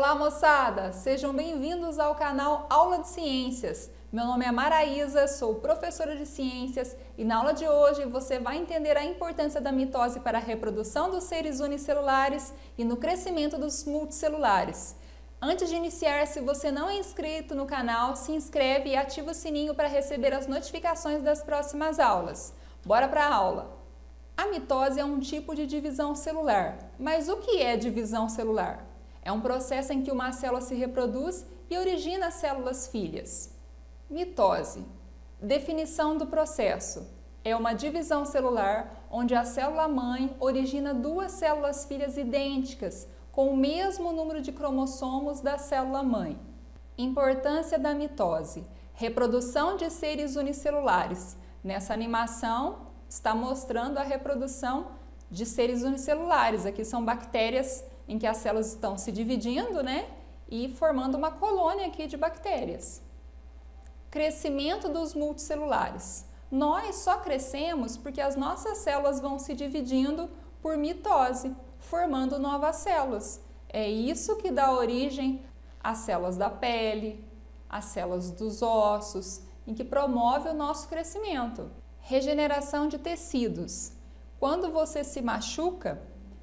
Olá, moçada! Sejam bem-vindos ao canal Aula de Ciências. Meu nome é Maraísa, sou professora de Ciências e na aula de hoje você vai entender a importância da mitose para a reprodução dos seres unicelulares e no crescimento dos multicelulares. Antes de iniciar, se você não é inscrito no canal, se inscreve e ativa o sininho para receber as notificações das próximas aulas. Bora para a aula! A mitose é um tipo de divisão celular. Mas o que é divisão celular? É um processo em que uma célula se reproduz e origina células filhas. Mitose. Definição do processo. É uma divisão celular onde a célula-mãe origina duas células filhas idênticas, com o mesmo número de cromossomos da célula-mãe. Importância da mitose. Reprodução de seres unicelulares. Nessa animação está mostrando a reprodução de seres unicelulares. Aqui são bactérias em que as células estão se dividindo, e formando uma colônia aqui de bactérias. Crescimento dos multicelulares. Nós só crescemos porque as nossas células vão se dividindo por mitose, formando novas células. É isso que dá origem às células da pele, às células dos ossos, em que promove o nosso crescimento. Regeneração de tecidos. Quando você se machuca,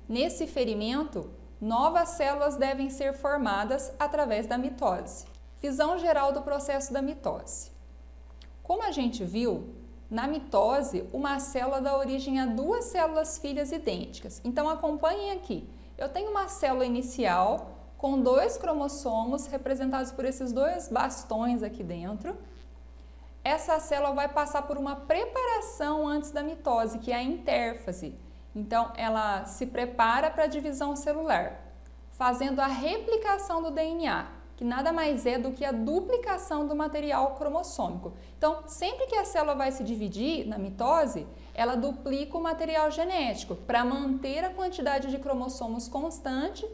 nesse ferimento, novas células devem ser formadas através da mitose. Visão geral do processo da mitose. Como a gente viu, na mitose, uma célula dá origem a duas células filhas idênticas. Então, acompanhem aqui. Eu tenho uma célula inicial com dois cromossomos representados por esses dois bastões aqui dentro. Essa célula vai passar por uma preparação antes da mitose, que é a intérfase. Então, ela se prepara para a divisão celular, fazendo a replicação do DNA, que nada mais é do que a duplicação do material cromossômico. Então, sempre que a célula vai se dividir na mitose, ela duplica o material genético para manter a quantidade de cromossomos constante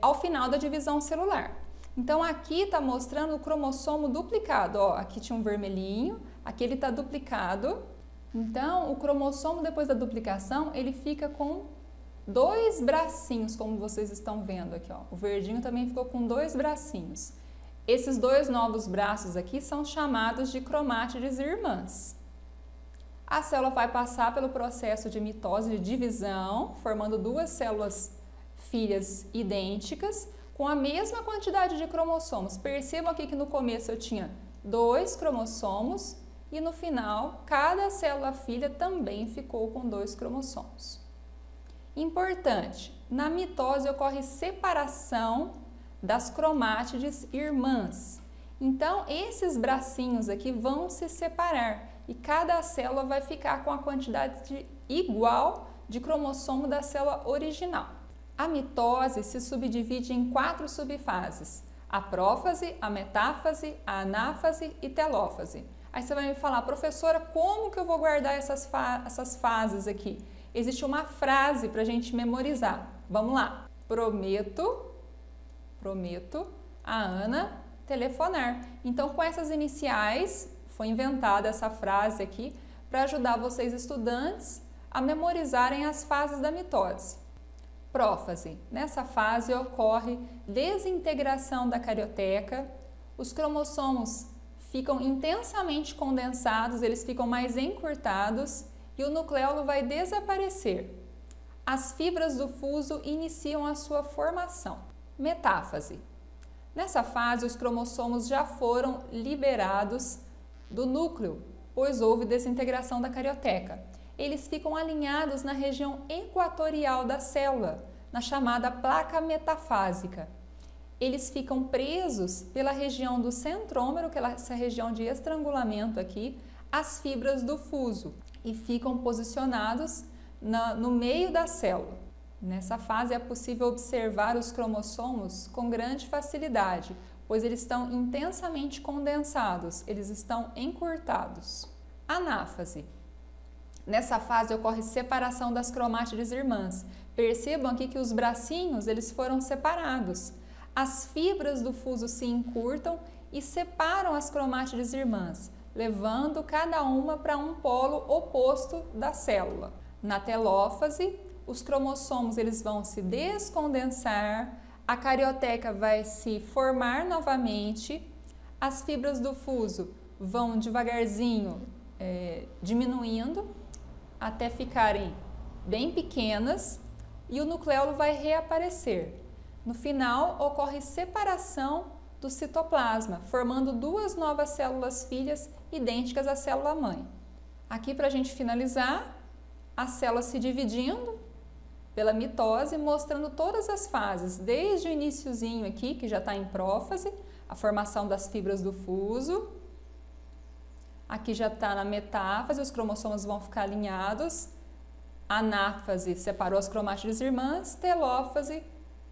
ao final da divisão celular. Então, aqui está mostrando o cromossomo duplicado. Ó, aqui tinha um vermelhinho, aqui ele está duplicado. Então, o cromossomo, depois da duplicação, ele fica com dois bracinhos, como vocês estão vendo aqui, ó. O verdinho também ficou com dois bracinhos. Esses dois novos braços aqui são chamados de cromátides irmãs. A célula vai passar pelo processo de mitose, de divisão, formando duas células filhas idênticas, com a mesma quantidade de cromossomos. Percebam aqui que no começo eu tinha dois cromossomos, e no final, cada célula filha também ficou com dois cromossomos. Importante, na mitose ocorre separação das cromátides irmãs. Então, esses bracinhos aqui vão se separar e cada célula vai ficar com a quantidade igual de cromossomo da célula original. A mitose se subdivide em 4 subfases: a prófase, a metáfase, a anáfase e telófase. Aí você vai me falar, professora, como que eu vou guardar essas fases aqui? Existe uma frase para a gente memorizar. Vamos lá. Prometo a Ana telefonar. Então, com essas iniciais, foi inventada essa frase aqui para ajudar vocês, estudantes, a memorizarem as fases da mitose. Prófase. Nessa fase ocorre desintegração da carioteca, os cromossomos ficam intensamente condensados, eles ficam mais encurtados e o nucleolo vai desaparecer. As fibras do fuso iniciam a sua formação. Metáfase. Nessa fase, os cromossomos já foram liberados do núcleo, pois houve desintegração da carioteca. Eles ficam alinhados na região equatorial da célula, na chamada placa metafásica. Eles ficam presos pela região do centrômero, que é essa região de estrangulamento aqui, as fibras do fuso, e ficam posicionados no meio da célula. Nessa fase é possível observar os cromossomos com grande facilidade, pois eles estão intensamente condensados, eles estão encurtados. Anáfase. Nessa fase ocorre separação das cromátides irmãs. Percebam aqui que os bracinhos eles foram separados. As fibras do fuso se encurtam e separam as cromátides irmãs, levando cada uma para um polo oposto da célula. Na telófase, os cromossomos eles vão se descondensar, a carioteca vai se formar novamente, as fibras do fuso vão devagarzinho diminuindo até ficarem bem pequenas e o nucleolo vai reaparecer. No final, ocorre separação do citoplasma, formando duas novas células filhas idênticas à célula mãe. Aqui, para a gente finalizar, a célula se dividindo pela mitose, mostrando todas as fases, desde o iniciozinho aqui, que já está em prófase, a formação das fibras do fuso. Aqui já está na metáfase, os cromossomos vão ficar alinhados. Anáfase separou as cromátides irmãs, telófase,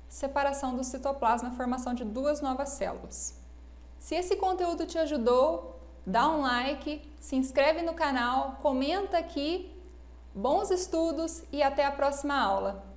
separação do citoplasma, formação de duas novas células. Se esse conteúdo te ajudou, dá um like, se inscreve no canal, comenta aqui. Bons estudos e até a próxima aula!